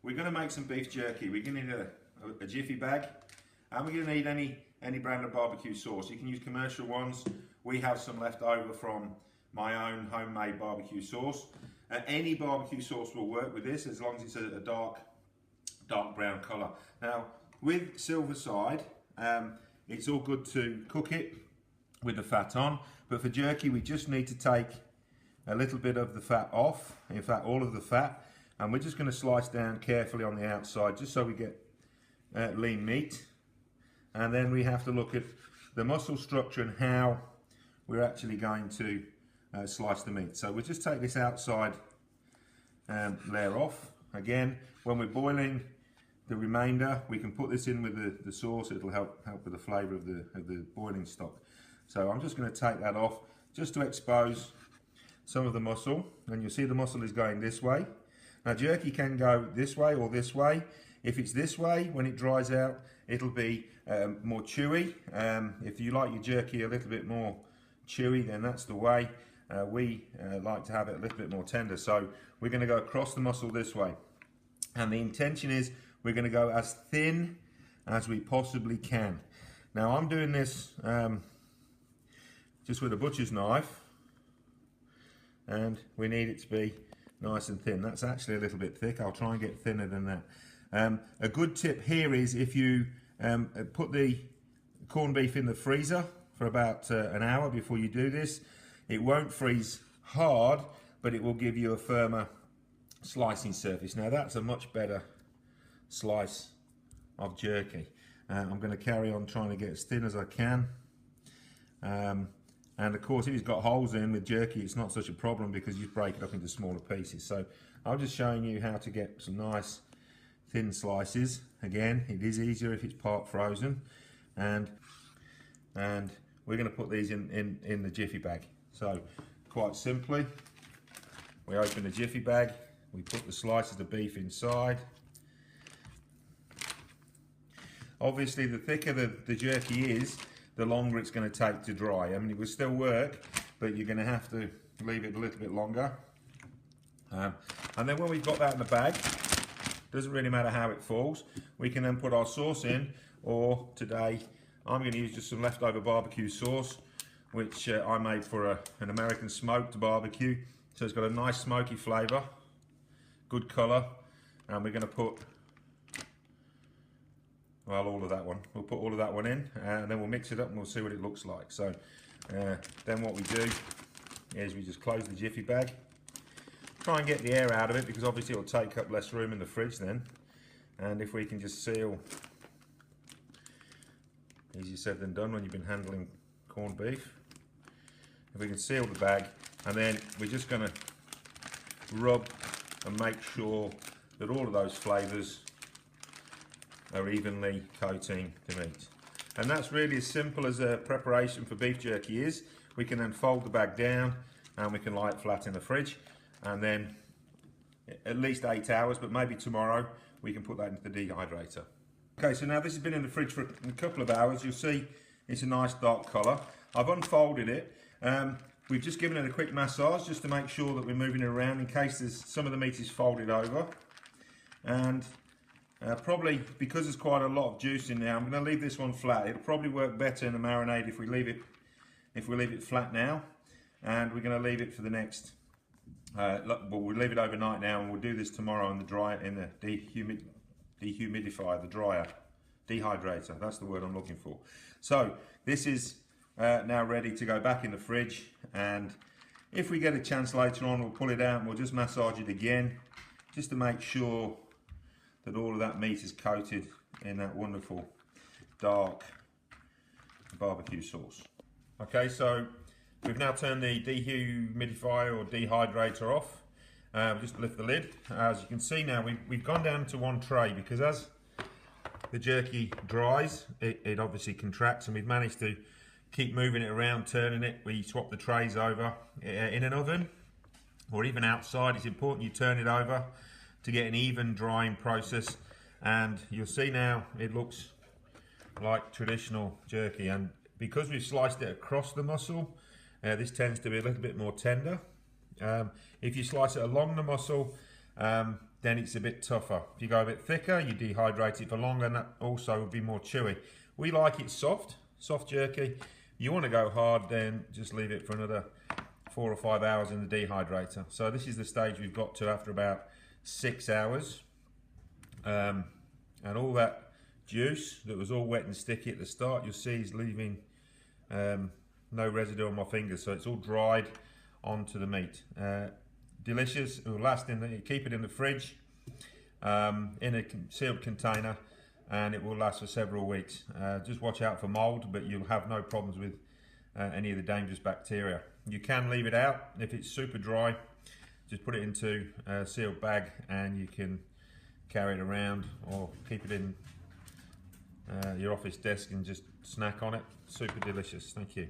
we're going to make some beef jerky. We're going to need a jiffy bag, and we're going to need any brand of barbecue sauce. You can use commercial ones. We have some left over from my own homemade barbecue sauce. Any barbecue sauce will work with this as long as it's a dark brown colour. Now with silver side, it's all good to cook it with the fat on, but for jerky we just need to take a little bit of the fat off, in fact all of the fat, and we're just going to slice down carefully on the outside just so we get lean meat. And then we have to look at the muscle structure and how we're actually going to slice the meat. So we'll just take this outside layer off. Again, when we're boiling the remainder, we can put this in with the sauce. It'll help with the flavour of the boiling stock. So I'm just going to take that off just to expose some of the muscle, and you'll see the muscle is going this way. Now jerky can go this way or this way. If it's this way, when it dries out, it'll be more chewy. If you like your jerky a little bit more chewy, then that's the way. We like to have it a little bit more tender. So we're going to go across the muscle this way. And the intention is we're going to go as thin as we possibly can. Now I'm doing this just with a butcher's knife, and we need it to be nice and thin. That's actually a little bit thick. I'll try and get thinner than that. A good tip here is if you put the corned beef in the freezer for about an hour before you do this, it won't freeze hard, but it will give you a firmer slicing surface. Now that's a much better slice of jerky. I'm going to carry on trying to get as thin as I can. And of course, if it's got holes in with jerky, it's not such a problem because you break it up into smaller pieces. So I'm just showing you how to get some nice thin slices. Again, it is easier if it's part frozen, and we're going to put these in the jiffy bag. So quite simply, we open the jiffy bag, we put the slices of beef inside. Obviously the thicker the jerky is, the longer it's going to take to dry. I mean, it will still work, but you're going to have to leave it a little bit longer. And then when we've got that in the bag, doesn't really matter how it falls, we can then put our sauce in, or today I'm going to use just some leftover barbecue sauce, which I made for an American smoked barbecue. So it's got a nice smoky flavour, good colour, and we're going to put, well, all of that one. We'll put all of that one in, and then we'll mix it up and we'll see what it looks like. So then what we do is we just close the jiffy bag, try and get the air out of it because obviously it'll take up less room in the fridge then. And if we can just seal, easier said than done when you've been handling corned beef. If we can seal the bag, and then we're just going to rub and make sure that all of those flavours are evenly coating the meat. And that's really as simple as a preparation for beef jerky is. We can then fold the bag down and we can lie it flat in the fridge, and then at least 8 hours, but maybe tomorrow we can put that into the dehydrator. Okay, so now this has been in the fridge for a couple of hours. You'll see it's a nice dark colour. I've unfolded it. We've just given it a quick massage just to make sure that we're moving it around in case some of the meat is folded over. And probably because there's quite a lot of juice in there, I'm going to leave this one flat. It'll probably work better in a marinade if we leave it flat now, and we're going to leave it for the next. Well, we'll leave it overnight now, and we'll do this tomorrow in the dehumidifier, the dryer, dehydrator. That's the word I'm looking for. So this is now ready to go back in the fridge, and if we get a chance later on, we'll pull it out and we'll just massage it again, just to make sure that all of that meat is coated in that wonderful dark barbecue sauce. Okay, so we've now turned the dehumidifier or dehydrator off. Just lift the lid. As you can see now, we've gone down to one tray because as the jerky dries, it obviously contracts, and we've managed to keep moving it around, turning it. We swap the trays over. In an oven or even outside, it's important you turn it over to get an even drying process, and you'll see now it looks like traditional jerky, and because we've sliced it across the muscle, this tends to be a little bit more tender. If you slice it along the muscle, then it's a bit tougher. If you go a bit thicker, you dehydrate it for longer, and that also will be more chewy. We like it soft jerky. You want to go hard, then just leave it for another 4 or 5 hours in the dehydrator. So this is the stage we've got to after about 6 hours. And all that juice that was all wet and sticky at the start, you'll see is leaving no residue on my fingers, so it's all dried onto the meat. Delicious. It will last keep it in the fridge in a sealed container, and it will last for several weeks. Just watch out for mold, but you'll have no problems with any of the dangerous bacteria. You can leave it out if it's super dry. Just put it into a sealed bag and you can carry it around, or keep it in your office desk and just snack on it. Super delicious. Thank you.